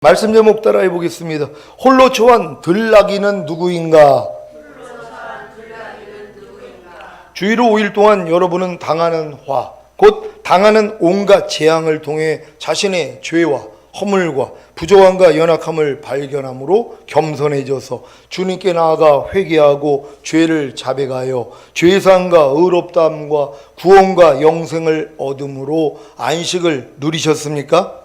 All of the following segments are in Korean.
말씀 제목 따라해 보겠습니다. 홀로 처한 들나귀는 누구인가? 주일로 5일 동안 여러분은 당하는 화, 곧 당하는 온갖 재앙을 통해 자신의 죄와 허물과 부족함과 연약함을 발견함으로 겸손해져서 주님께 나아가 회개하고 죄를 자백하여 죄사함과 의롭다함과 구원과 영생을 얻음으로 안식을 누리셨습니까?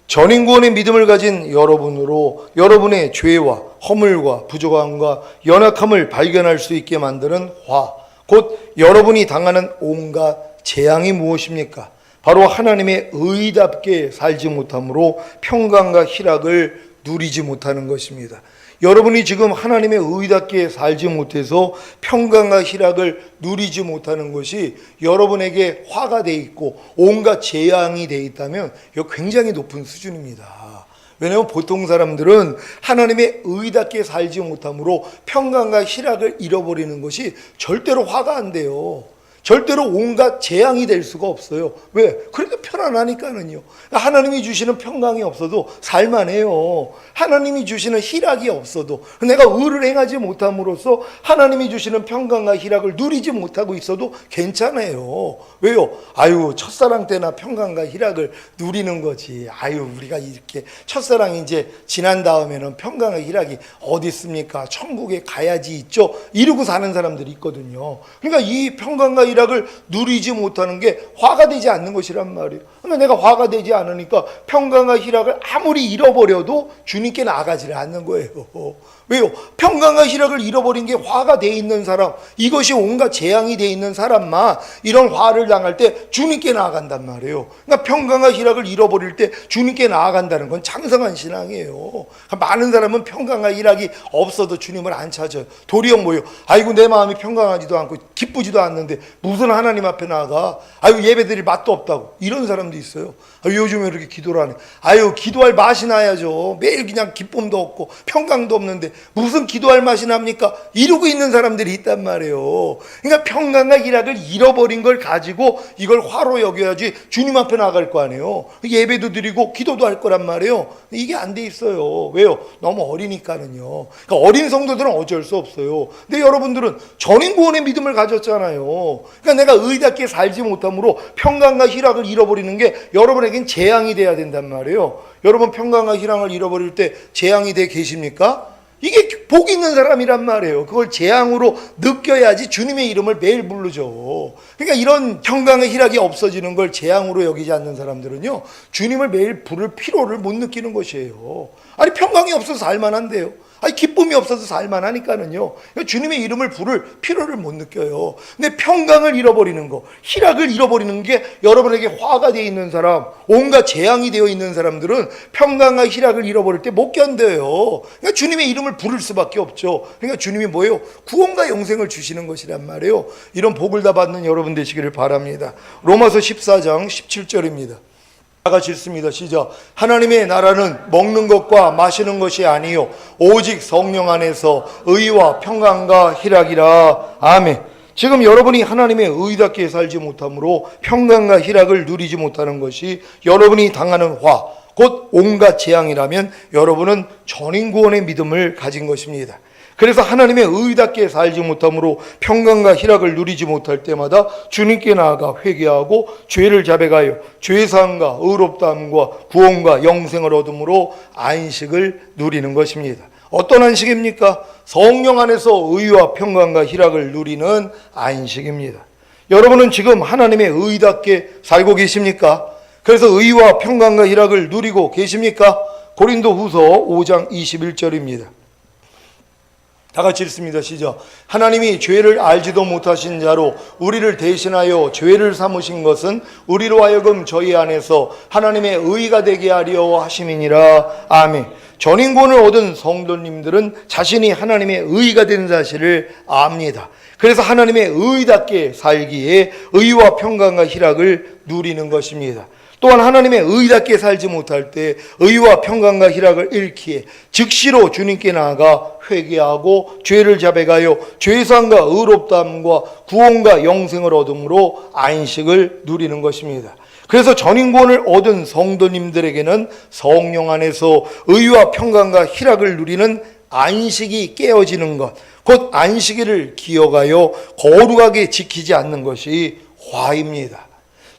전인구원의 믿음을 가진 여러분으로 여러분의 죄와 허물과 부족함과 연약함을 발견할 수 있게 만드는 화, 곧 여러분이 당하는 온갖 재앙이 무엇입니까? 바로 하나님의 의답게 살지 못함으로 평강과 희락을 누리지 못하는 것입니다. 여러분이 지금 하나님의 의답게 살지 못해서 평강과 희락을 누리지 못하는 것이 여러분에게 화가 돼 있고 온갖 재앙이 돼 있다면 이거 굉장히 높은 수준입니다. 왜냐하면 보통 사람들은 하나님의 의답게 살지 못함으로 평강과 희락을 잃어버리는 것이 절대로 화가 안 돼요. 절대로 온갖 재앙이 될 수가 없어요. 왜? 그래도 편안하니까는요. 하나님이 주시는 평강이 없어도 살만해요. 하나님이 주시는 희락이 없어도, 내가 의를 행하지 못함으로써 하나님이 주시는 평강과 희락을 누리지 못하고 있어도 괜찮아요. 왜요? 아유, 첫사랑 때나 평강과 희락을 누리는 거지. 아유, 우리가 이렇게 첫사랑이 이제 지난 다음에는 평강과 희락이 어디 있습니까? 천국에 가야지 있죠. 이러고 사는 사람들이 있거든요. 그러니까 이 평강과 희락을 누리지 못하는 게 화가 되지 않는 것이란 말이에요. 그러니까 내가 화가 되지 않으니까 평강과 희락을 아무리 잃어버려도 주님께 나아가지를 않는 거예요. 왜요? 평강과 희락을 잃어버린 게 화가 돼 있는 사람, 이것이 온갖 재앙이 돼 있는 사람만 이런 화를 당할 때 주님께 나아간단 말이에요. 그러니까 평강과 희락을 잃어버릴 때 주님께 나아간다는 건 장성한 신앙이에요. 많은 사람은 평강과 희락이 없어도 주님을 안 찾아요. 도리어 뭐예요? 아이고, 내 마음이 평강하지도 않고 기쁘지도 않는데 무슨 하나님 앞에 나아가? 아유, 예배드릴 맛도 없다고. 이런 사람도 있어요. 아유, 요즘에 이렇게 기도를 하네. 아유, 기도할 맛이 나야죠. 매일 그냥 기쁨도 없고 평강도 없는데 무슨 기도할 맛이 납니까? 이러고 있는 사람들이 있단 말이에요. 그러니까 평강과 희락을 잃어버린 걸 가지고 이걸 화로 여겨야지 주님 앞에 나갈 거 아니에요. 예배도 드리고 기도도 할 거란 말이에요. 이게 안 돼 있어요. 왜요? 너무 어리니까는요. 그러니까 어린 성도들은 어쩔 수 없어요. 근데 여러분들은 전인구원의 믿음을 가졌잖아요. 그러니까 내가 의답게 살지 못함으로 평강과 희락을 잃어버리는 게 여러분에겐 재앙이 돼야 된단 말이에요. 여러분, 평강과 희락을 잃어버릴 때 재앙이 돼 계십니까? 이게 복 있는 사람이란 말이에요. 그걸 재앙으로 느껴야지 주님의 이름을 매일 부르죠. 그러니까 이런 평강의 희락이 없어지는 걸 재앙으로 여기지 않는 사람들은요, 주님을 매일 부를 필요를 못 느끼는 것이에요. 아니, 평강이 없어서 살만한데요. 아니, 기쁨이 없어서 살만하니까는요, 주님의 이름을 부를 필요를 못 느껴요. 근데 평강을 잃어버리는 거, 희락을 잃어버리는 게 여러분에게 화가 되어 있는 사람, 온갖 재앙이 되어 있는 사람들은 평강과 희락을 잃어버릴 때 못 견뎌요. 그러니까 주님의 이름을 부를 수밖에 없죠. 그러니까 주님이 뭐예요? 구원과 영생을 주시는 것이란 말이에요. 이런 복을 다 받는 여러분 되시기를 바랍니다. 로마서 14장 17절입니다. 다 같이 읽습니다. 시작. 하나님의 나라는 먹는 것과 마시는 것이 아니요 오직 성령 안에서 의와 평강과 희락이라. 아멘. 지금 여러분이 하나님의 의답게 살지 못함으로 평강과 희락을 누리지 못하는 것이 여러분이 당하는 화, 곧 온갖 재앙이라면 여러분은 전인구원의 믿음을 가진 것입니다. 그래서 하나님의 의답게 살지 못함으로 평강과 희락을 누리지 못할 때마다 주님께 나아가 회개하고 죄를 자백하여 죄사함과 의롭다함과 구원과 영생을 얻음으로 안식을 누리는 것입니다. 어떤 안식입니까? 성령 안에서 의와 평강과 희락을 누리는 안식입니다. 여러분은 지금 하나님의 의답게 살고 계십니까? 그래서 의와 평강과 희락을 누리고 계십니까? 고린도후서 5장 21절입니다. 다 같이 읽습니다. 시작. 하나님이 죄를 알지도 못하신 자로 우리를 대신하여 죄를 삼으신 것은 우리로 하여금 저희 안에서 하나님의 의가 되게 하려 하심이니라. 아멘. 전인구원을 얻은 성도님들은 자신이 하나님의 의가 된 사실을 압니다. 그래서 하나님의 의답게 살기에 의와 평강과 희락을 누리는 것입니다. 또한 하나님의 의답게 살지 못할 때 의와 평강과 희락을 잃기에 즉시로 주님께 나아가 회개하고 죄를 자백하여 죄사함과 의롭다함과 구원과 영생을 얻음으로 안식을 누리는 것입니다. 그래서 전인구원을 얻은 성도님들에게는 성령 안에서 의와 평강과 희락을 누리는 안식이 깨어지는 것, 곧 안식일을 기억하여 거룩하게 지키지 않는 것이 화입니다.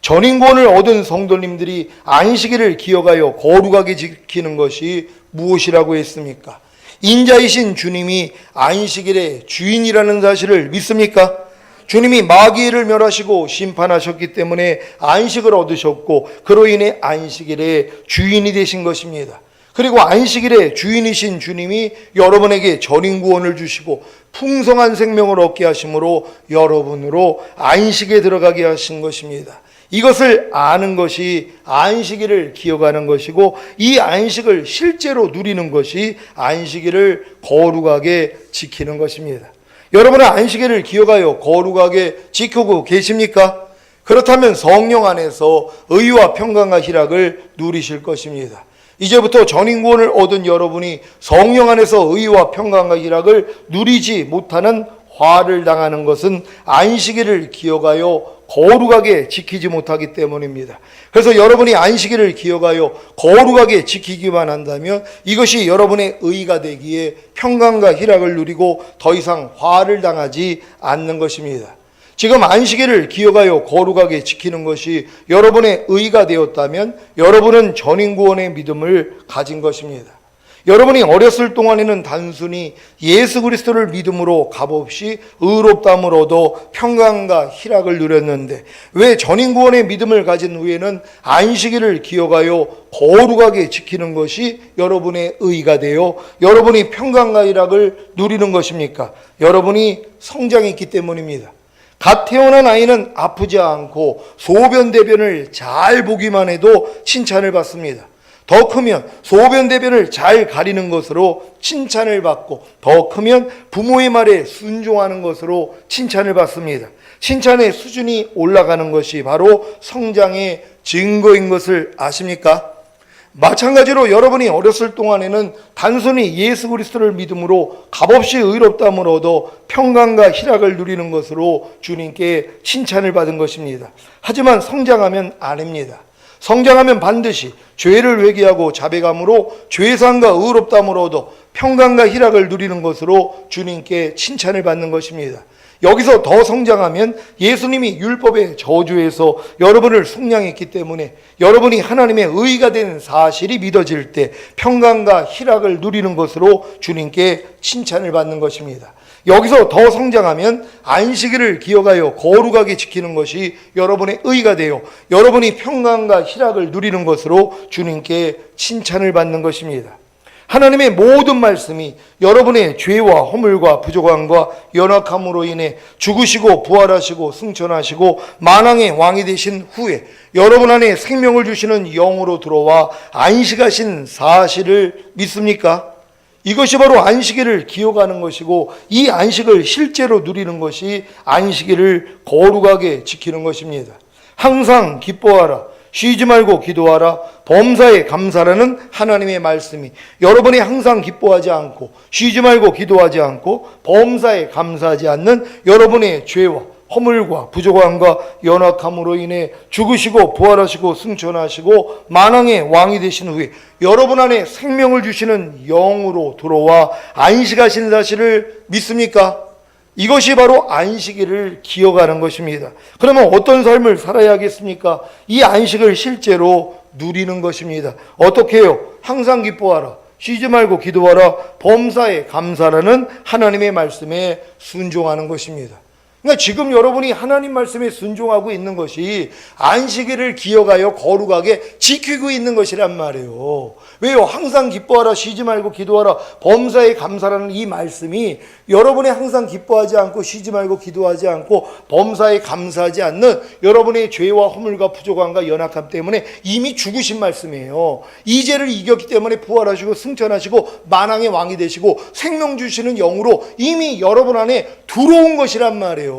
전인구원을 얻은 성도님들이 안식일을 기억하여 거룩하게 지키는 것이 무엇이라고 했습니까? 인자이신 주님이 안식일의 주인이라는 사실을 믿습니까? 주님이 마귀를 멸하시고 심판하셨기 때문에 안식을 얻으셨고 그로 인해 안식일의 주인이 되신 것입니다. 그리고 안식일의 주인이신 주님이 여러분에게 전인구원을 주시고 풍성한 생명을 얻게 하심으로 여러분으로 안식에 들어가게 하신 것입니다. 이것을 아는 것이 안식일을 기억하는 것이고 이 안식을 실제로 누리는 것이 안식일을 거룩하게 지키는 것입니다. 여러분은 안식일을 기억하여 거룩하게 지키고 계십니까? 그렇다면 성령 안에서 의와 평강과 희락을 누리실 것입니다. 이제부터 전인구원을 얻은 여러분이 성령 안에서 의와 평강과 희락을 누리지 못하는 화를 당하는 것은 안식일을 기억하여 거룩하게 지키지 못하기 때문입니다. 그래서 여러분이 안식일을 기억하여 거룩하게 지키기만 한다면 이것이 여러분의 의가 되기에 평강과 희락을 누리고 더 이상 화를 당하지 않는 것입니다. 지금 안식일을 기억하여 거룩하게 지키는 것이 여러분의 의가 되었다면 여러분은 전인구원의 믿음을 가진 것입니다. 여러분이 어렸을 동안에는 단순히 예수 그리스도를 믿음으로 값없이 의롭다함을 얻어 평강과 희락을 누렸는데 왜 전인구원의 믿음을 가진 후에는 안식일을 기억하여 거룩하게 지키는 것이 여러분의 의가 되어 여러분이 평강과 희락을 누리는 것입니까? 여러분이 성장했기 때문입니다. 갓 태어난 아이는 아프지 않고 소변 대변을 잘 보기만 해도 칭찬을 받습니다. 더 크면 소변 대변을 잘 가리는 것으로 칭찬을 받고 더 크면 부모의 말에 순종하는 것으로 칭찬을 받습니다. 칭찬의 수준이 올라가는 것이 바로 성장의 증거인 것을 아십니까? 마찬가지로 여러분이 어렸을 동안에는 단순히 예수 그리스도를 믿음으로 값없이 의롭다함을 얻어 평강과 희락을 누리는 것으로 주님께 칭찬을 받은 것입니다. 하지만 성장하면 아닙니다. 성장하면 반드시 죄를 회개하고 자백함으로 죄사함과 의롭다함을 얻어 평강과 희락을 누리는 것으로 주님께 칭찬을 받는 것입니다. 여기서 더 성장하면 예수님이 율법의 저주에서 여러분을 속량했기 때문에 여러분이 하나님의 의가 되는 사실이 믿어질 때 평강과 희락을 누리는 것으로 주님께 칭찬을 받는 것입니다. 여기서 더 성장하면 안식일을 기억하여 거룩하게 지키는 것이 여러분의 의가 되어 여러분이 평강과 희락을 누리는 것으로 주님께 칭찬을 받는 것입니다. 하나님의 모든 말씀이 여러분의 죄와 허물과 부족함과 연약함으로 인해 죽으시고 부활하시고 승천하시고 만왕의 왕이 되신 후에 여러분 안에 생명을 주시는 영으로 들어와 안식하신 사실을 믿습니까? 이것이 바로 안식일을 기억하는 것이고 이 안식을 실제로 누리는 것이 안식일을 거룩하게 지키는 것입니다. 항상 기뻐하라. 쉬지 말고 기도하라. 범사에 감사라는 하나님의 말씀이 여러분이 항상 기뻐하지 않고 쉬지 말고 기도하지 않고 범사에 감사하지 않는 여러분의 죄와 허물과 부족함과 연약함으로 인해 죽으시고 부활하시고 승천하시고 만왕의 왕이 되신 후에 여러분 안에 생명을 주시는 영으로 들어와 안식하신 사실을 믿습니까? 이것이 바로 안식일을 기억하는 것입니다. 그러면 어떤 삶을 살아야 하겠습니까? 이 안식을 실제로 누리는 것입니다. 어떻게 해요? 항상 기뻐하라. 쉬지 말고 기도하라. 범사에 감사라는 하나님의 말씀에 순종하는 것입니다. 그러니까 지금 여러분이 하나님 말씀에 순종하고 있는 것이 안식일을 기억하여 거룩하게 지키고 있는 것이란 말이에요. 왜요? 항상 기뻐하라, 쉬지 말고 기도하라, 범사에 감사라는 이 말씀이 여러분이 항상 기뻐하지 않고 쉬지 말고 기도하지 않고 범사에 감사하지 않는 여러분의 죄와 허물과 부족함과 연약함 때문에 이미 죽으신 말씀이에요. 이 죄를 이겼기 때문에 부활하시고 승천하시고 만왕의 왕이 되시고 생명 주시는 영으로 이미 여러분 안에 들어온 것이란 말이에요.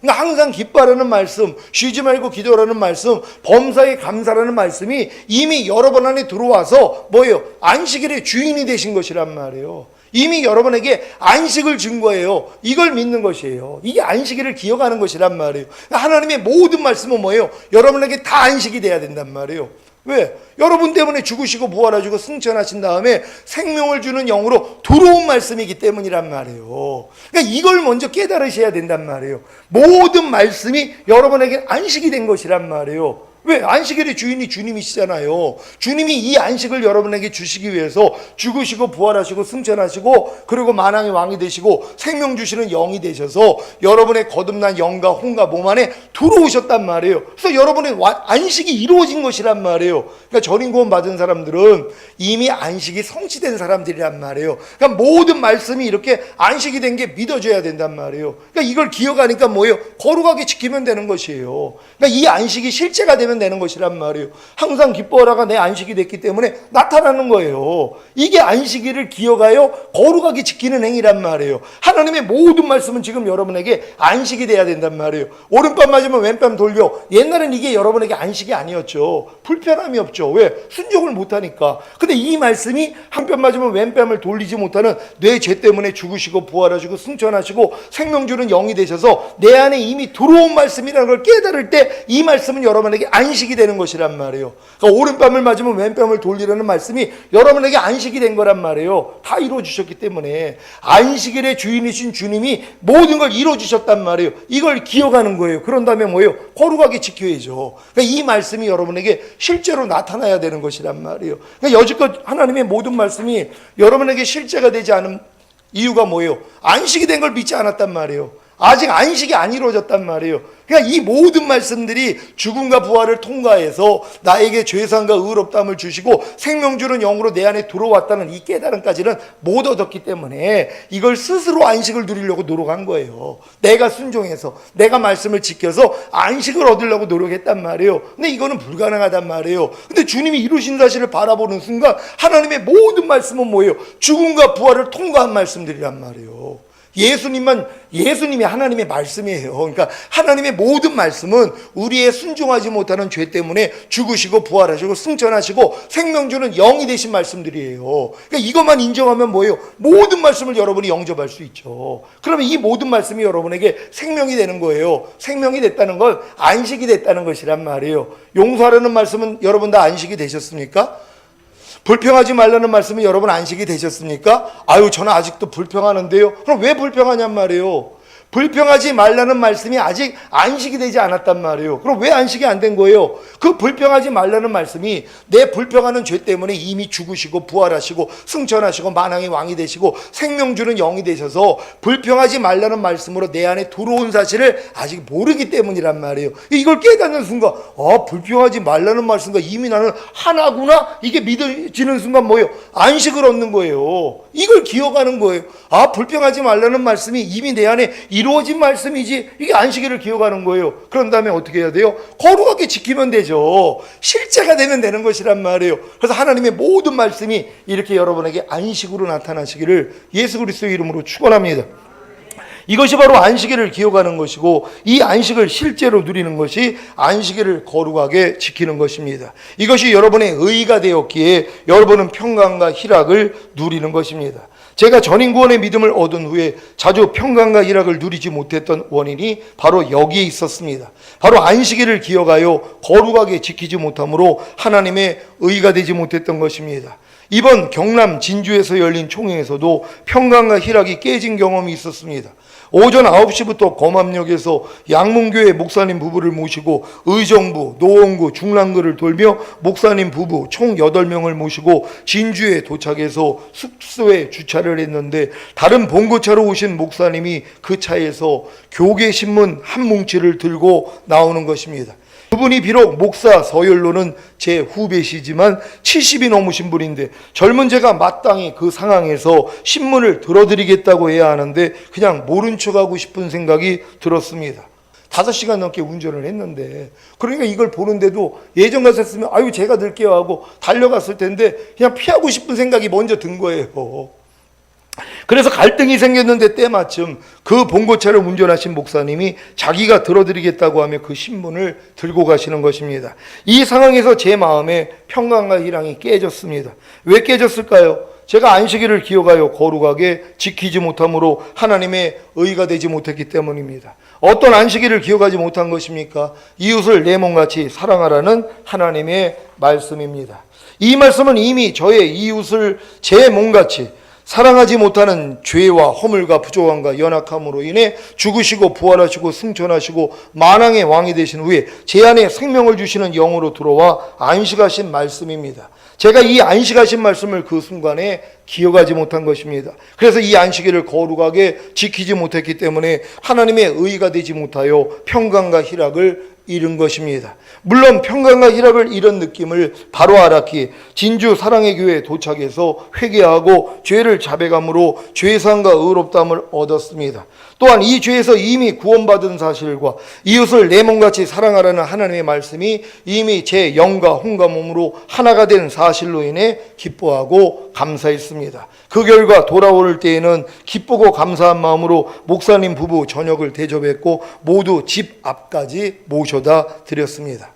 그러니까 항상 기뻐하라는 말씀, 쉬지 말고 기도하라는 말씀, 범사에 감사라는 말씀이 이미 여러분 안에 들어와서 뭐예요? 안식일의 주인이 되신 것이란 말이에요. 이미 여러분에게 안식을 준 거예요. 이걸 믿는 것이에요. 이게 안식일을 기억하는 것이란 말이에요. 하나님의 모든 말씀은 뭐예요? 여러분에게 다 안식이 돼야 된단 말이에요. 왜? 여러분 때문에 죽으시고 부활하시고 승천하신 다음에 생명을 주는 영으로 들어온 말씀이기 때문이란 말이에요. 그러니까 이걸 먼저 깨달으셔야 된단 말이에요. 모든 말씀이 여러분에게 안식이 된 것이란 말이에요. 왜? 안식일의 주인이 주님이시잖아요. 주님이 이 안식을 여러분에게 주시기 위해서 죽으시고 부활하시고 승천하시고 그리고 만왕의 왕이 되시고 생명 주시는 영이 되셔서 여러분의 거듭난 영과 혼과 몸 안에 들어오셨단 말이에요. 그래서 여러분의 안식이 이루어진 것이란 말이에요. 그러니까 전인 구원 받은 사람들은 이미 안식이 성취된 사람들이란 말이에요. 그러니까 모든 말씀이 이렇게 안식이 된 게 믿어져야 된단 말이에요. 그러니까 이걸 기억하니까 뭐예요? 거룩하게 지키면 되는 것이에요. 그러니까 이 안식이 실제가 되는 것이란 말이에요. 항상 기뻐하라가 내 안식이 됐기 때문에 나타나는 거예요. 이게 안식일을 기억하여 거룩하게 지키는 행위란 말이에요. 하나님의 모든 말씀은 지금 여러분에게 안식이 돼야 된단 말이에요. 오른뺨 맞으면 왼뺨 돌려. 옛날엔 이게 여러분에게 안식이 아니었죠. 불편함이 없죠. 왜? 순종을 못하니까. 근데 이 말씀이 한 뺨 맞으면 왼뺨을 돌리지 못하는 내 죄 때문에 죽으시고 부활하시고 승천하시고 생명 주는 영이 되셔서 내 안에 이미 들어온 말씀이라는 걸 깨달을 때 이 말씀은 여러분에게 안식이 되는 것이란 말이에요. 그러니까 오른뺨을 맞으면 왼뺨을 돌리라는 말씀이 여러분에게 안식이 된 거란 말이에요. 다 이루어주셨기 때문에 안식일의 주인이신 주님이 모든 걸 이루어주셨단 말이에요. 이걸 기억하는 거예요. 그런 다음에 뭐예요? 거룩하게 지켜야죠. 그러니까 이 말씀이 여러분에게 실제로 나타나야 되는 것이란 말이에요. 그러니까 여지껏 하나님의 모든 말씀이 여러분에게 실제가 되지 않은 이유가 뭐예요? 안식이 된 걸 믿지 않았단 말이에요. 아직 안식이 안 이루어졌단 말이에요. 그러니까 이 모든 말씀들이 죽음과 부활을 통과해서 나에게 죄상과 의롭다함을 주시고 생명 주는 영으로 내 안에 들어왔다는 이 깨달음까지는 못 얻었기 때문에 이걸 스스로 안식을 누리려고 노력한 거예요. 내가 순종해서 내가 말씀을 지켜서 안식을 얻으려고 노력했단 말이에요. 근데 이거는 불가능하단 말이에요. 근데 주님이 이루신 사실을 바라보는 순간 하나님의 모든 말씀은 뭐예요? 죽음과 부활을 통과한 말씀들이란 말이에요. 예수님이 하나님의 말씀이에요. 그러니까 하나님의 모든 말씀은 우리의 순종하지 못하는 죄 때문에 죽으시고 부활하시고 승천하시고 생명 주는 영이 되신 말씀들이에요. 그러니까 이것만 인정하면 뭐예요? 모든 말씀을 여러분이 영접할 수 있죠. 그러면 이 모든 말씀이 여러분에게 생명이 되는 거예요. 생명이 됐다는 건 안식이 됐다는 것이란 말이에요. 용서하라는 말씀은 여러분 다 안식이 되셨습니까? 불평하지 말라는 말씀은 여러분 안식이 되셨습니까? 아유, 저는 아직도 불평하는데요. 그럼 왜 불평하냔 말이에요. 불평하지 말라는 말씀이 아직 안식이 되지 않았단 말이에요. 그럼 왜 안식이 안 된 거예요? 그 불평하지 말라는 말씀이 내 불평하는 죄 때문에 이미 죽으시고 부활하시고 승천하시고 만왕의 왕이 되시고 생명 주는 영이 되셔서 불평하지 말라는 말씀으로 내 안에 들어온 사실을 아직 모르기 때문이란 말이에요. 이걸 깨닫는 순간 불평하지 말라는 말씀과 이미 나는 하나구나, 이게 믿어지는 순간 뭐예요? 안식을 얻는 거예요. 이걸 기억하는 거예요. 불평하지 말라는 말씀이 이미 내 안에 이루어진 말씀이지, 이게 안식일을 기억하는 거예요. 그런 다음에 어떻게 해야 돼요? 거룩하게 지키면 되죠. 실제가 되면 되는 것이란 말이에요. 그래서 하나님의 모든 말씀이 이렇게 여러분에게 안식으로 나타나시기를 예수 그리스도의 이름으로 축원합니다. 이것이 바로 안식일을 기억하는 것이고, 이 안식을 실제로 누리는 것이 안식일을 거룩하게 지키는 것입니다. 이것이 여러분의 의가 되었기에 여러분은 평강과 희락을 누리는 것입니다. 제가 전인구원의 믿음을 얻은 후에 자주 평강과 희락을 누리지 못했던 원인이 바로 여기에 있었습니다. 바로 안식일을 기억하여 거룩하게 지키지 못함으로 하나님의 의가 되지 못했던 것입니다. 이번 경남 진주에서 열린 총회에서도 평강과 희락이 깨진 경험이 있었습니다. 오전 9시부터 검암역에서 양문교회 목사님 부부를 모시고 의정부, 노원구, 중랑구를 돌며 목사님 부부 총 8명을 모시고 진주에 도착해서 숙소에 주차를 했는데, 다른 봉고차로 오신 목사님이 그 차에서 교계신문 한 뭉치를 들고 나오는 것입니다. 그분이 비록 목사 서열로는 제 후배시지만 70이 넘으신 분인데 젊은 제가 마땅히 그 상황에서 신문을 들어드리겠다고 해야 하는데 그냥 모른 척하고 싶은 생각이 들었습니다. 5시간 넘게 운전을 했는데, 그러니까 이걸 보는데도 예전 같았으면 아유 제가 들게요 하고 달려갔을 텐데 그냥 피하고 싶은 생각이 먼저 든 거예요. 그래서 갈등이 생겼는데 때마침 그 봉고차를 운전하신 목사님이 자기가 들어드리겠다고 하며 그 신문을 들고 가시는 것입니다. 이 상황에서 제 마음에 평강과 희락이 깨졌습니다. 왜 깨졌을까요? 제가 안식일을 기억하여 거룩하게 지키지 못함으로 하나님의 의가 되지 못했기 때문입니다. 어떤 안식일을 기억하지 못한 것입니까? 이웃을 내 몸같이 사랑하라는 하나님의 말씀입니다. 이 말씀은 이미 저의 이웃을 제 몸같이 사랑하지 못하는 죄와 허물과 부족함과 연약함으로 인해 죽으시고 부활하시고 승천하시고 만왕의 왕이 되신 후에 제 안에 생명을 주시는 영으로 들어와 안식하신 말씀입니다. 제가 이 안식하신 말씀을 그 순간에 기억하지 못한 것입니다. 그래서 이 안식일을 거룩하게 지키지 못했기 때문에 하나님의 의가 되지 못하여 평강과 희락을 잃은 것입니다. 물론 평강과 희락을 잃은 느낌을 바로 알았기에 진주 사랑의 교회에 도착해서 회개하고 죄를 자백함으로 죄사함과 의롭다함을 얻었습니다. 또한 이 죄에서 이미 구원받은 사실과 이웃을 내 몸같이 사랑하라는 하나님의 말씀이 이미 제 영과 혼과 몸으로 하나가 된 사실로 인해 기뻐하고 감사했습니다. 그 결과 돌아올 때에는 기쁘고 감사한 마음으로 목사님 부부 저녁을 대접했고 모두 집 앞까지 모셔다 드렸습니다.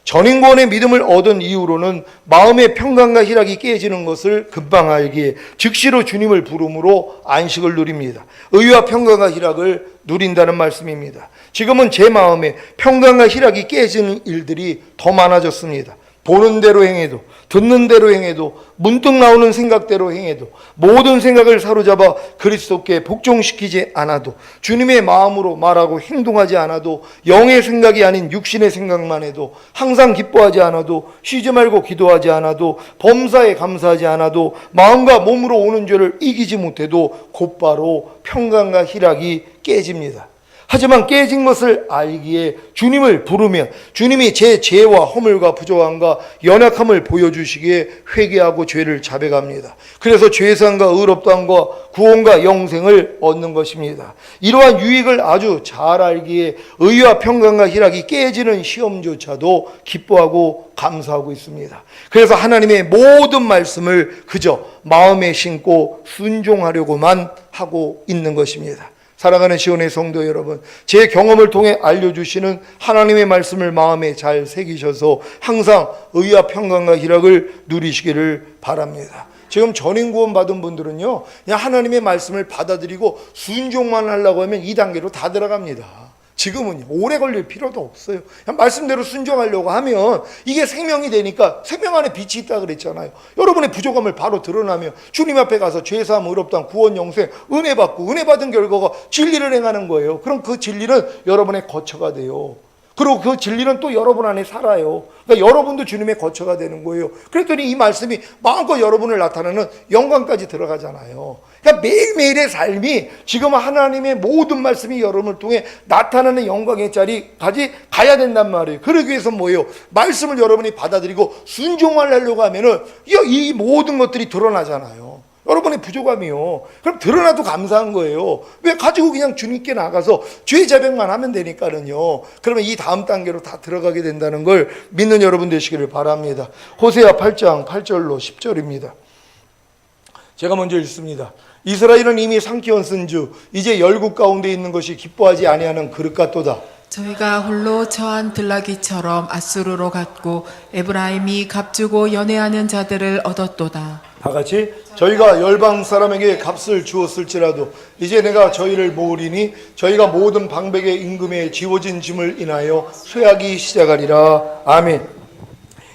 전인권의 믿음을 얻은 이후로는 마음의 평강과 희락이 깨지는 것을 금방 알기에 즉시로 주님을 부름으로 안식을 누립니다. 의와 평강과 희락을 누린다는 말씀입니다. 지금은 제 마음에 평강과 희락이 깨지는 일들이 더 많아졌습니다. 보는 대로 행해도, 듣는 대로 행해도, 문득 나오는 생각대로 행해도, 모든 생각을 사로잡아 그리스도께 복종시키지 않아도, 주님의 마음으로 말하고 행동하지 않아도, 영의 생각이 아닌 육신의 생각만 해도, 항상 기뻐하지 않아도, 쉬지 말고 기도하지 않아도, 범사에 감사하지 않아도, 마음과 몸으로 오는 죄를 이기지 못해도 곧바로 평강과 희락이 깨집니다. 하지만 깨진 것을 알기에 주님을 부르면 주님이 제 죄와 허물과 부족함과 연약함을 보여주시기에 회개하고 죄를 자백합니다. 그래서 죄사함과 의롭다함과 구원과 영생을 얻는 것입니다. 이러한 유익을 아주 잘 알기에 의와 평강과 희락이 깨지는 시험조차도 기뻐하고 감사하고 있습니다. 그래서 하나님의 모든 말씀을 그저 마음에 심고 순종하려고만 하고 있는 것입니다. 사랑하는 시온의 성도 여러분, 제 경험을 통해 알려주시는 하나님의 말씀을 마음에 잘 새기셔서 항상 의와 평강과 희락을 누리시기를 바랍니다. 지금 전인구원 받은 분들은요, 그냥 하나님의 말씀을 받아들이고 순종만 하려고 하면 이 단계로 다 들어갑니다. 지금은 오래 걸릴 필요도 없어요. 그냥 말씀대로 순종하려고 하면 이게 생명이 되니까 생명 안에 빛이 있다 그랬잖아요. 여러분의 부족함을 바로 드러나면 주님 앞에 가서 죄사함, 의롭다함, 구원, 영생, 은혜 받고 은혜 받은 결과가 진리를 행하는 거예요. 그럼 그 진리는 여러분의 거처가 돼요. 그리고 그 진리는 또 여러분 안에 살아요. 그러니까 여러분도 주님의 거처가 되는 거예요. 그랬더니 이 말씀이 마음껏 여러분을 나타내는 영광까지 들어가잖아요. 그러니까 매일매일의 삶이 지금 하나님의 모든 말씀이 여러분을 통해 나타나는 영광의 자리까지 가야 된단 말이에요. 그러기 위해서 뭐예요? 말씀을 여러분이 받아들이고 순종을 하려고 하면은 이 모든 것들이 드러나잖아요. 여러분의 부족함이요. 그럼 드러나도 감사한 거예요. 왜 가지고 그냥 주님께 나가서 죄 자백만 하면 되니까는요. 그러면 이 다음 단계로 다 들어가게 된다는 걸 믿는 여러분 되시기를 바랍니다. 호세아 8장 8절로 10절입니다. 제가 먼저 읽습니다. 이스라엘은 이미 상키원 쓴주 이제 열국 가운데 있는 것이 기뻐하지 아니하는 그릇 같도다. 저희가 홀로 처한 들나귀처럼 아수르로 갔고 에브라임이 값주고 연애하는 자들을 얻었도다. 다 같이 저희가 열방 사람에게 값을 주었을지라도 이제 내가 저희를 모으리니 저희가 모든 방백의 임금에 지워진 짐을 인하여 쇠하기 시작하리라. 아멘.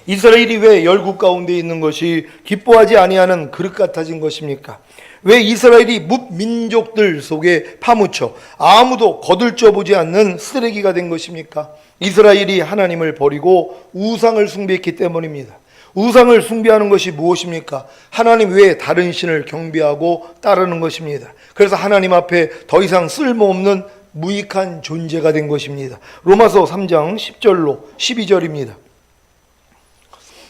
이스라엘이 왜 열국 가운데 있는 것이 기뻐하지 아니하는 그릇 같아진 것입니까? 왜 이스라엘이 뭇민족들 속에 파묻혀 아무도 거들떠 보지 않는 쓰레기가 된 것입니까? 이스라엘이 하나님을 버리고 우상을 숭배했기 때문입니다. 우상을 숭배하는 것이 무엇입니까? 하나님 외에 다른 신을 경배하고 따르는 것입니다. 그래서 하나님 앞에 더 이상 쓸모없는 무익한 존재가 된 것입니다. 로마서 3장 10절로 12절입니다.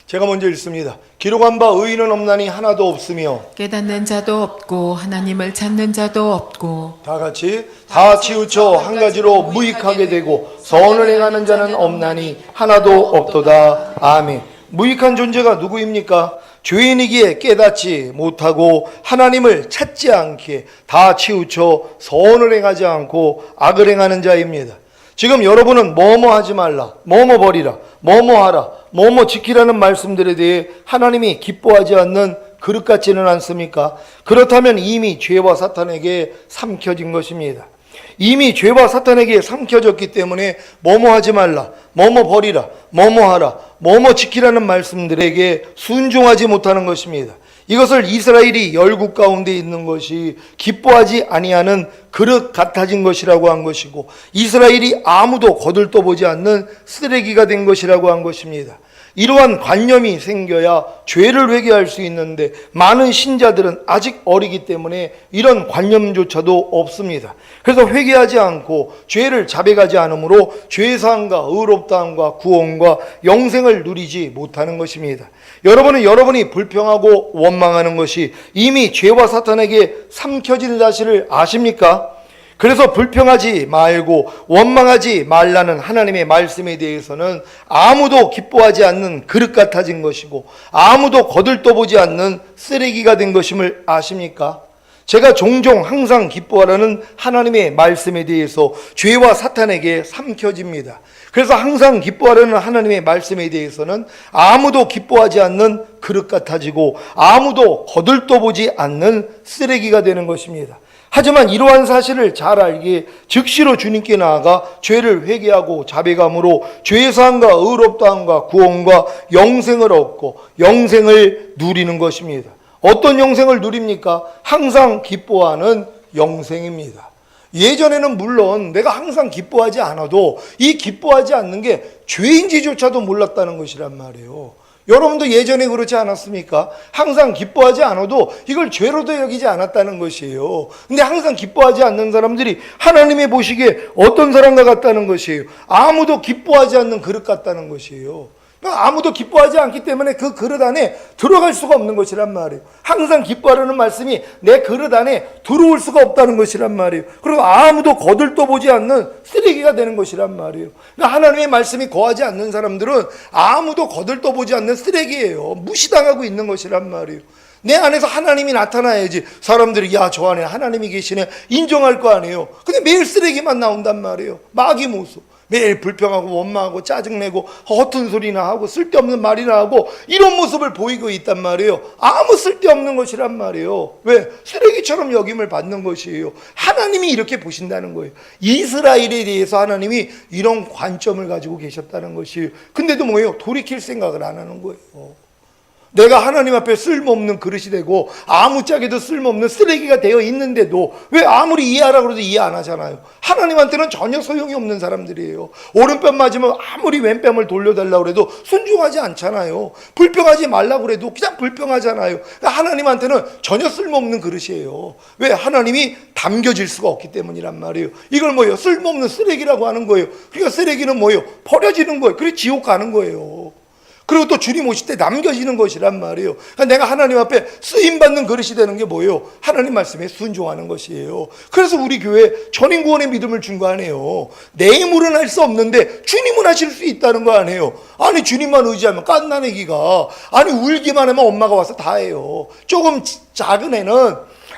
제가 먼저 읽습니다. 기록한 바 의인은 없나니 하나도 없으며 깨닫는 자도 없고 하나님을 찾는 자도 없고 다 같이 다 치우쳐 한 가지로 무익하게 되고 선을 행하는 자는 없나니 하나도 없도다. 아멘. 무익한 존재가 누구입니까? 죄인이기에 깨닫지 못하고 하나님을 찾지 않기에 다 치우쳐 선을 행하지 않고 악을 행하는 자입니다. 지금 여러분은 뭐뭐 하지 말라, 뭐뭐 버리라, 뭐뭐 하라, 뭐뭐 지키라는 말씀들에 대해 하나님이 기뻐하지 않는 그릇 같지는 않습니까? 그렇다면 이미 죄와 사탄에게 삼켜진 것입니다. 이미 죄와 사탄에게 삼켜졌기 때문에 뭐뭐 하지 말라, 뭐뭐 버리라, 뭐뭐 하라, 뭐뭐 지키라는 말씀들에게 순종하지 못하는 것입니다. 이것을 이스라엘이 열국 가운데 있는 것이 기뻐하지 아니하는 그릇 같아진 것이라고 한 것이고, 이스라엘이 아무도 거들떠보지 않는 쓰레기가 된 것이라고 한 것입니다. 이러한 관념이 생겨야 죄를 회개할 수 있는데, 많은 신자들은 아직 어리기 때문에 이런 관념조차도 없습니다. 그래서 회개하지 않고 죄를 자백하지 않으므로 죄사함과 의롭다함과 구원과 영생을 누리지 못하는 것입니다. 여러분은 여러분이 불평하고 원망하는 것이 이미 죄와 사탄에게 삼켜진 사실을 아십니까? 그래서 불평하지 말고 원망하지 말라는 하나님의 말씀에 대해서는 아무도 기뻐하지 않는 그릇 같아진 것이고, 아무도 거들떠보지 않는 쓰레기가 된 것임을 아십니까? 제가 종종 항상 기뻐하라는 하나님의 말씀에 대해서 죄와 사탄에게 삼켜집니다. 그래서 항상 기뻐하라는 하나님의 말씀에 대해서는 아무도 기뻐하지 않는 그릇 같아지고, 아무도 거들떠보지 않는 쓰레기가 되는 것입니다. 하지만 이러한 사실을 잘 알기에 즉시로 주님께 나아가 죄를 회개하고 자백함으로 죄사함과 의롭다함과 구원과 영생을 얻고 영생을 누리는 것입니다. 어떤 영생을 누립니까? 항상 기뻐하는 영생입니다. 예전에는 물론 내가 항상 기뻐하지 않아도 이 기뻐하지 않는 게 죄인지조차도 몰랐다는 것이란 말이에요. 여러분도 예전에 그렇지 않았습니까? 항상 기뻐하지 않아도 이걸 죄로도 여기지 않았다는 것이에요. 근데 항상 기뻐하지 않는 사람들이 하나님이 보시기에 어떤 사람과 같다는 것이에요. 아무도 기뻐하지 않는 그릇 같다는 것이에요. 아무도 기뻐하지 않기 때문에 그 그릇 안에 들어갈 수가 없는 것이란 말이에요. 항상 기뻐하라는 말씀이 내 그릇 안에 들어올 수가 없다는 것이란 말이에요. 그리고 아무도 거들떠보지 않는 쓰레기가 되는 것이란 말이에요. 그러니까 하나님의 말씀이 거하지 않는 사람들은 아무도 거들떠보지 않는 쓰레기예요. 무시당하고 있는 것이란 말이에요. 내 안에서 하나님이 나타나야지 사람들이 야, 저 안에 하나님이 계시네 인정할 거 아니에요. 근데 매일 쓰레기만 나온단 말이에요. 마귀 모습. 매일 불평하고 원망하고 짜증내고 허튼 소리나 하고 쓸데없는 말이나 하고 이런 모습을 보이고 있단 말이에요. 아무 쓸데없는 것이란 말이에요. 왜? 쓰레기처럼 여김을 받는 것이에요. 하나님이 이렇게 보신다는 거예요. 이스라엘에 대해서 하나님이 이런 관점을 가지고 계셨다는 것이에요. 근데도 뭐예요? 돌이킬 생각을 안 하는 거예요. 내가 하나님 앞에 쓸모없는 그릇이 되고 아무짝에도 쓸모없는 쓰레기가 되어 있는데도 왜 아무리 이해하라고 해도 이해 안 하잖아요. 하나님한테는 전혀 소용이 없는 사람들이에요. 오른뺨 맞으면 아무리 왼뺨을 돌려달라고 해도 순종하지 않잖아요. 불평하지 말라고 해도 그냥 불평하잖아요. 하나님한테는 전혀 쓸모없는 그릇이에요. 왜? 하나님이 담겨질 수가 없기 때문이란 말이에요. 이걸 뭐예요? 쓸모없는 쓰레기라고 하는 거예요. 그러니까 쓰레기는 뭐예요? 버려지는 거예요. 그래서 지옥 가는 거예요. 그리고 또 주님 오실 때 남겨지는 것이란 말이에요. 그러니까 내가 하나님 앞에 쓰임받는 그릇이 되는 게 뭐예요? 하나님 말씀에 순종하는 것이에요. 그래서 우리 교회 전인구원의 믿음을 준 거 아니에요. 내 힘으로는 할 수 없는데 주님은 하실 수 있다는 거 아니에요. 아니 주님만 의지하면 깐난애기가 아니 울기만 하면 엄마가 와서 다 해요. 조금 작은 애는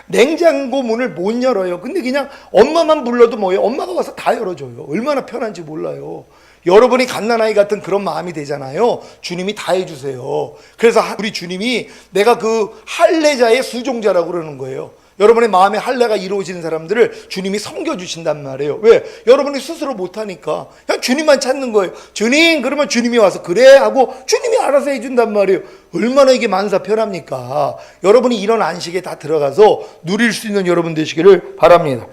냉장고 문을 못 열어요. 근데 그냥 엄마만 불러도 뭐예요? 엄마가 와서 다 열어줘요. 얼마나 편한지 몰라요. 여러분이 갓난아이 같은 그런 마음이 되잖아요. 주님이 다 해주세요. 그래서 우리 주님이 내가 그 할례자의 수종자라고 그러는 거예요. 여러분의 마음에 할례가 이루어지는 사람들을 주님이 섬겨주신단 말이에요. 왜? 여러분이 스스로 못하니까 그냥 주님만 찾는 거예요. 주님 그러면 주님이 와서 그래 하고 주님이 알아서 해준단 말이에요. 얼마나 이게 만사 편합니까? 여러분이 이런 안식에 다 들어가서 누릴 수 있는 여러분 되시기를 바랍니다.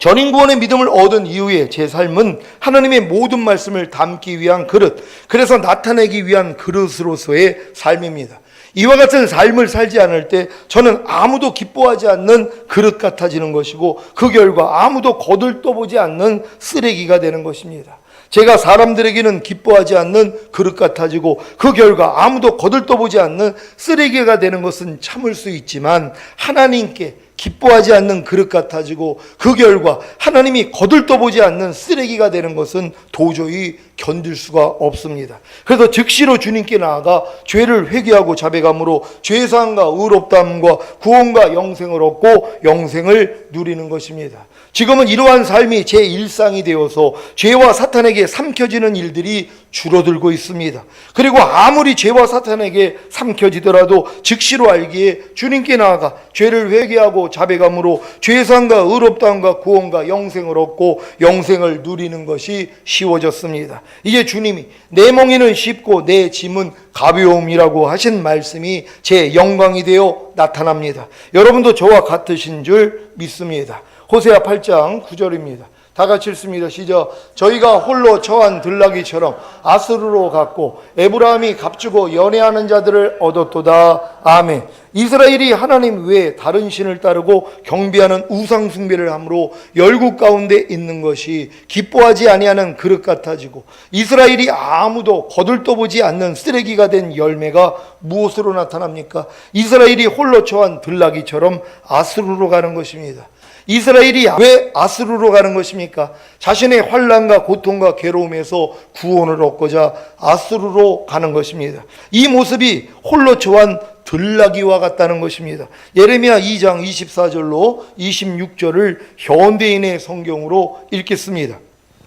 전인구원의 믿음을 얻은 이후에 제 삶은 하나님의 모든 말씀을 담기 위한 그릇, 그래서 나타내기 위한 그릇으로서의 삶입니다. 이와 같은 삶을 살지 않을 때 저는 아무도 기뻐하지 않는 그릇 같아지는 것이고, 그 결과 아무도 거들떠보지 않는 쓰레기가 되는 것입니다. 제가 사람들에게는 기뻐하지 않는 그릇 같아지고 그 결과 아무도 거들떠보지 않는 쓰레기가 되는 것은 참을 수 있지만, 하나님께 기뻐하지 않는 그릇 같아지고 그 결과 하나님이 거들떠보지 않는 쓰레기가 되는 것은 도저히 견딜 수가 없습니다. 그래서 즉시로 주님께 나아가 죄를 회개하고 자백함으로 죄사함과 의롭다함과 구원과 영생을 얻고 영생을 누리는 것입니다. 지금은 이러한 삶이 제 일상이 되어서 죄와 사탄에게 삼켜지는 일들이 줄어들고 있습니다. 그리고 아무리 죄와 사탄에게 삼켜지더라도 즉시로 알기에 주님께 나아가 죄를 회개하고 자백함으로 죄사함과 의롭다함과 구원과 영생을 얻고 영생을 누리는 것이 쉬워졌습니다. 이제 주님이 내 멍에는 쉽고 내 짐은 가벼움이라고 하신 말씀이 제 영광이 되어 나타납니다. 여러분도 저와 같으신 줄 믿습니다. 호세아 8장 9절입니다. 다 같이 읽습니다. 시작. 저희가 홀로 처한 들나귀처럼 아스루로 갔고 에브라임이 값주고 연애하는 자들을 얻었도다. 아멘. 이스라엘이 하나님 외에 다른 신을 따르고 경배하는 우상 숭배를 함으로 열국 가운데 있는 것이 기뻐하지 아니하는 그릇 같아지고 이스라엘이 아무도 거들떠보지 않는 쓰레기가 된 열매가 무엇으로 나타납니까? 이스라엘이 홀로 처한 들나귀처럼 아스루로 가는 것입니다. 이스라엘이 왜 아스루로 가는 것입니까? 자신의 환난과 고통과 괴로움에서 구원을 얻고자 아스루로 가는 것입니다. 이 모습이 홀로 처한 들나귀와 같다는 것입니다. 예레미야 2장 24절로 26절을 현대인의 성경으로 읽겠습니다.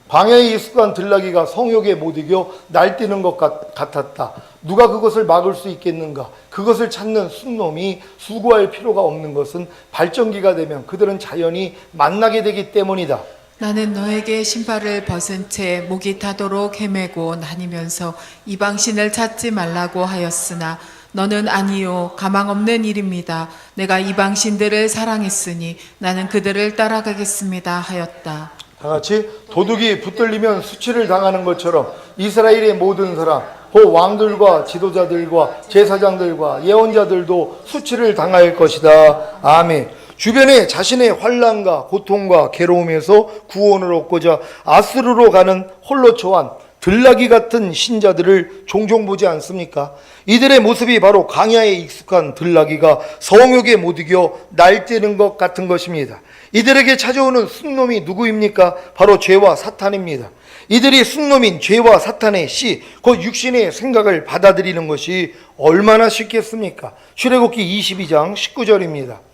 방해에 익숙한 들나귀가 성욕에 못 이겨 날뛰는 것 같았다. 누가 그것을 막을 수 있겠는가? 그것을 찾는 순놈이 수고할 필요가 없는 것은 발전기가 되면 그들은 자연히 만나게 되기 때문이다. 나는 너에게 신발을 벗은 채 목이 타도록 헤매고 다니면서 이방신을 찾지 말라고 하였으나 너는 아니요 가망 없는 일입니다. 내가 이방신들을 사랑했으니 나는 그들을 따라가겠습니다 하였다. 다 같이 도둑이 붙들리면 수치를 당하는 것처럼 이스라엘의 모든 사람, 왕들과 지도자들과 제사장들과 예언자들도 수치를 당할 것이다. 아멘. 주변에 자신의 환난과 고통과 괴로움에서 구원을 얻고자 아스루로 가는 홀로 처한 들나귀 같은 신자들을 종종 보지 않습니까? 이들의 모습이 바로 광야에 익숙한 들나귀가 성욕에 못 이겨 날뛰는 것 같은 것입니다. 이들에게 찾아오는 순놈이 누구입니까? 바로 죄와 사탄입니다. 이들이 순놈인 죄와 사탄의 씨, 곧 육신의 생각을 받아들이는 것이 얼마나 쉽겠습니까? 출애굽기 22장 19절입니다.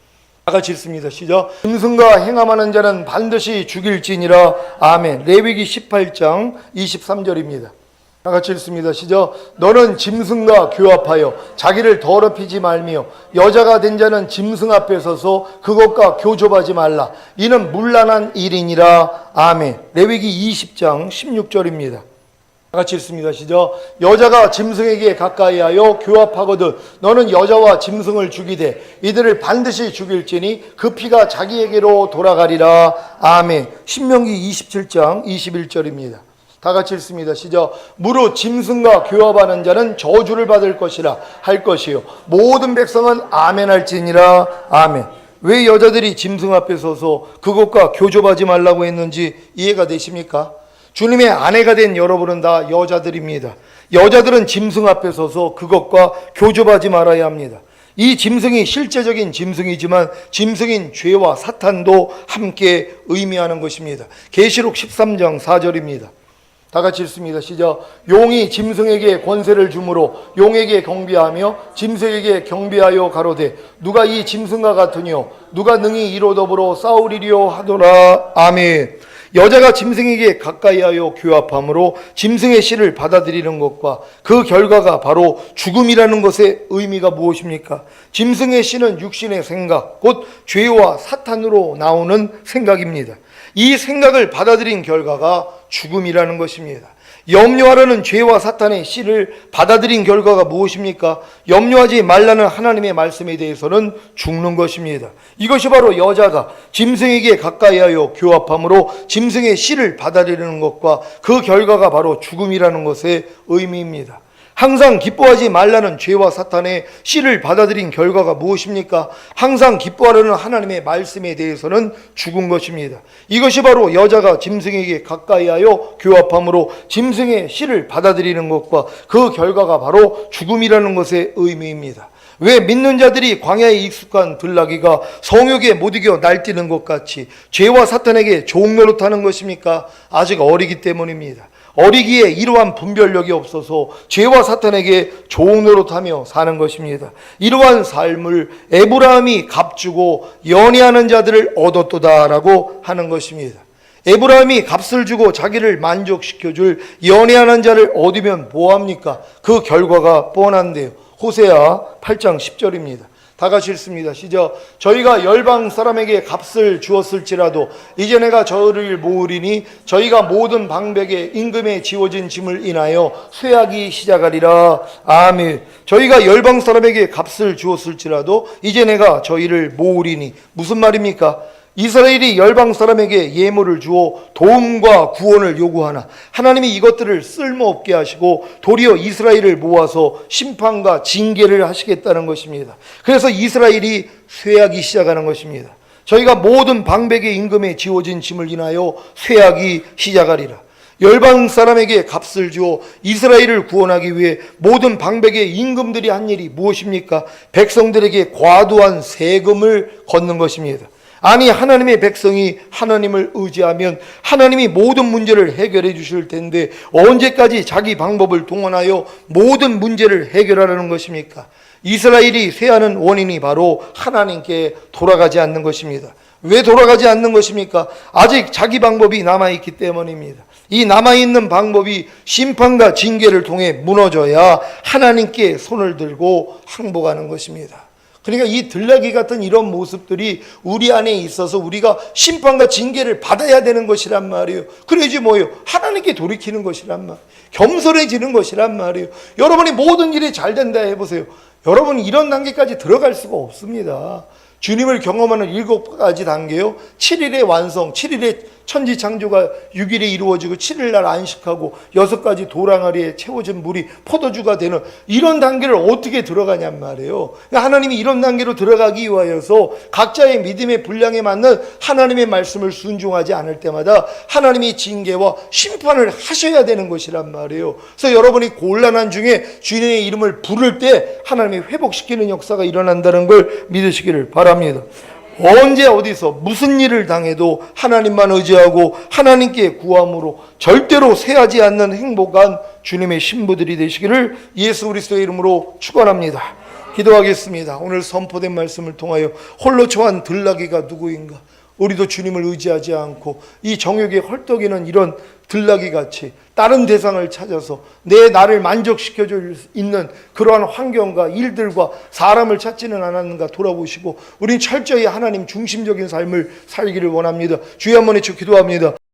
다 같이 읽습니다. 시작. 짐승과 행함하는 자는 반드시 죽일지니라. 아멘. 레위기 18장 23절입니다. 다 같이 읽습니다. 시작. 너는 짐승과 교합하여 자기를 더럽히지 말며 여자가 된 자는 짐승 앞에 서서 그것과 교접하지 말라. 이는 문란한 일이니라. 아멘. 레위기 20장 16절입니다. 다 같이 읽습니다. 시작. 여자가 짐승에게 가까이하여 교합하거든 너는 여자와 짐승을 죽이되 이들을 반드시 죽일지니 그 피가 자기에게로 돌아가리라. 아멘. 신명기 27장 21절입니다. 다 같이 읽습니다. 시작. 무릇 짐승과 교합하는 자는 저주를 받을 것이라 할 것이요 모든 백성은 아멘 할지니라. 아멘. 왜 여자들이 짐승 앞에 서서 그것과 교접하지 말라고 했는지 이해가 되십니까? 주님의 아내가 된 여러분은 다 여자들입니다. 여자들은 짐승 앞에 서서 그것과 교접하지 말아야 합니다. 이 짐승이 실제적인 짐승이지만 짐승인 죄와 사탄도 함께 의미하는 것입니다. 계시록 13장 4절입니다. 다 같이 읽습니다. 시작. 용이 짐승에게 권세를 주므로 용에게 경배하며 짐승에게 경배하여 가로되 누가 이 짐승과 같으뇨 누가 능히 이로 더불어 싸우리리요 하더라. 아멘. 여자가 짐승에게 가까이하여 교합함으로 짐승의 씨를 받아들이는 것과 그 결과가 바로 죽음이라는 것의 의미가 무엇입니까? 짐승의 씨는 육신의 생각, 곧 죄와 사탄으로 나오는 생각입니다. 이 생각을 받아들인 결과가 죽음이라는 것입니다. 염려하라는 죄와 사탄의 씨를 받아들인 결과가 무엇입니까? 염려하지 말라는 하나님의 말씀에 대해서는 죽는 것입니다. 이것이 바로 여자가 짐승에게 가까이하여 교합함으로 짐승의 씨를 받아들이는 것과 그 결과가 바로 죽음이라는 것의 의미입니다. 항상 기뻐하지 말라는 죄와 사탄의 씨를 받아들인 결과가 무엇입니까? 항상 기뻐하려는 하나님의 말씀에 대해서는 죽은 것입니다. 이것이 바로 여자가 짐승에게 가까이하여 교합함으로 짐승의 씨를 받아들이는 것과 그 결과가 바로 죽음이라는 것의 의미입니다. 왜 믿는 자들이 광야에 익숙한 들나귀가 성욕에 못 이겨 날뛰는 것 같이 죄와 사탄에게 종노릇하는 것입니까? 아직 어리기 때문입니다. 어리기에 이러한 분별력이 없어서 죄와 사탄에게 종노릇하며 사는 것입니다. 이러한 삶을 에브라임이 값주고 연애하는 자들을 얻었도다라고 하는 것입니다. 에브라임이 값을 주고 자기를 만족시켜줄 연애하는 자를 얻으면 뭐합니까? 그 결과가 뻔한데요. 호세아 8장 10절입니다. 다 같이 읽습니다. 시작. 저희가 열방 사람에게 값을 주었을지라도 이제 내가 저를 모으리니 저희가 모든 방백에 임금에 지워진 짐을 인하여 쇠하기 시작하리라. 아멘. 저희가 열방 사람에게 값을 주었을지라도 이제 내가 저희를 모으리니 무슨 말입니까? 이스라엘이 열방 사람에게 예물을 주어 도움과 구원을 요구하나 하나님이 이것들을 쓸모없게 하시고 도리어 이스라엘을 모아서 심판과 징계를 하시겠다는 것입니다. 그래서 이스라엘이 쇠하기 시작하는 것입니다. 저희가 모든 방백의 임금에 지워진 짐을 인하여 쇠하기 시작하리라. 열방 사람에게 값을 주어 이스라엘을 구원하기 위해 모든 방백의 임금들이 한 일이 무엇입니까? 백성들에게 과도한 세금을 걷는 것입니다. 아니, 하나님의 백성이 하나님을 의지하면 하나님이 모든 문제를 해결해 주실 텐데 언제까지 자기 방법을 동원하여 모든 문제를 해결하려는 것입니까? 이스라엘이 쇠하는 원인이 바로 하나님께 돌아가지 않는 것입니다. 왜 돌아가지 않는 것입니까? 아직 자기 방법이 남아있기 때문입니다. 이 남아있는 방법이 심판과 징계를 통해 무너져야 하나님께 손을 들고 항복하는 것입니다. 그러니까 이 들나귀 같은 이런 모습들이 우리 안에 있어서 우리가 심판과 징계를 받아야 되는 것이란 말이에요. 그래야지 뭐예요? 하나님께 돌이키는 것이란 말, 겸손해지는 것이란 말이에요. 여러분이 모든 일이 잘 된다 해보세요. 여러분 이런 단계까지 들어갈 수가 없습니다. 주님을 경험하는 7가지 단계요. 7일의 완성, 7일의 천지창조가 6일에 이루어지고 7일날 안식하고 6가지 도랑아리에 채워진 물이 포도주가 되는 이런 단계를 어떻게 들어가냔 말이에요. 하나님이 이런 단계로 들어가기 위하여서 각자의 믿음의 분량에 맞는 하나님의 말씀을 순종하지 않을 때마다 하나님이 징계와 심판을 하셔야 되는 것이란 말이에요. 그래서 여러분이 곤란한 중에 주님의 이름을 부를 때 하나님이 회복시키는 역사가 일어난다는 걸 믿으시기를 바랍니다. 언제 어디서 무슨 일을 당해도 하나님만 의지하고 하나님께 구함으로 절대로 쇠하지 않는 행복한 주님의 신부들이 되시기를 예수 그리스도의 이름으로 축원합니다. 기도하겠습니다. 오늘 선포된 말씀을 통하여 홀로 처한 들나귀가 누구인가? 우리도 주님을 의지하지 않고 이 정욕에 헐떡이는 이런 들나귀같이 다른 대상을 찾아서 나를 만족시켜 줄 있는 그러한 환경과 일들과 사람을 찾지는 않았는가 돌아보시고 우린 철저히 하나님 중심적인 삶을 살기를 원합니다. 주여 한번 외쳐 기도합니다.